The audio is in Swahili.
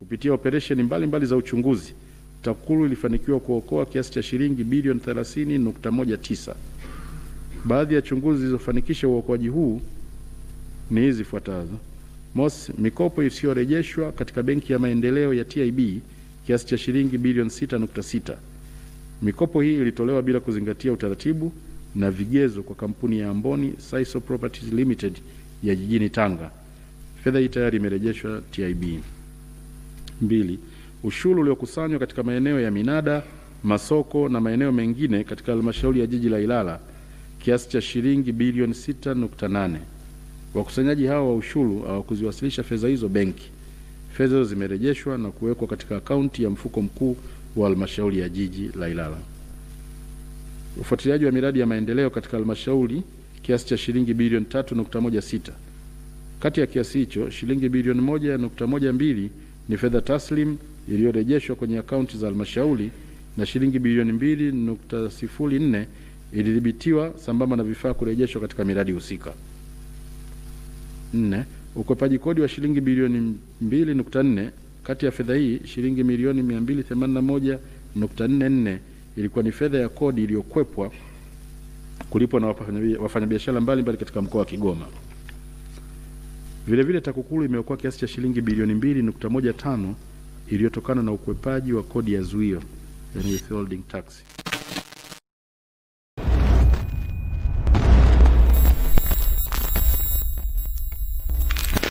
Kupitia operesheni mbalimbali za uchunguzi, TAKUKURU ilifanikiwa kuokoa kiasi cha shilingi bilioni 30.19. Baadhi ya chunguzi zilizofanikisha uokoaji huu ni hizi zifuatazo. Mosi, mikopo isiyorejeshwa katika Benki ya Maendeleo ya TIB kiasi cha shilingi bilioni 6.6. Mikopo hii ilitolewa bila kuzingatia utaratibu na vigezo kwa kampuni ya Amboni Saiso Properties Limited ya jijini Tanga. Fedha hii tayari imerejeshwa TIB. 2. Ushuru uliokusanywa katika maeneo ya minada, masoko na maeneo mengine katika halmashauri ya jiji la Ilala kiasi cha shilingi bilioni 6.8. Wakusanyaji hao wa ushuru hawakuziwasilisha fedha hizo benki. Fedha hizo zimerejeshwa na kuwekwa katika akaunti ya mfuko mkuu wa halmashauri ya jiji la Ilala. Ufuatiliaji wa miradi ya maendeleo katika halmashauri kiasi cha shilingi bilioni 3.16. Kati ya kiasi hicho, shilingi bilioni 1.12 ni fedha taslim iliyorejeshwa kwenye akaunti za halmashauri na shilingi bilioni 2.04 ilidhibitiwa sambamba na vifaa kurejeshwa katika miradi husika. 4. Ukwepaji kodi wa shilingi bilioni 2.4. Kati ya fedha hii, shilingi milioni 281.44 ilikuwa ni fedha ya kodi iliyokwepwa kulipwa na wafanyabiashara mbalimbali katika mkoa wa Kigoma. Vile vile TAKUKURU imeokoa kiasi cha shilingi bilioni 2.15 iliyotokana na ukwepaji wa kodi ya zuio, yani withholding tax.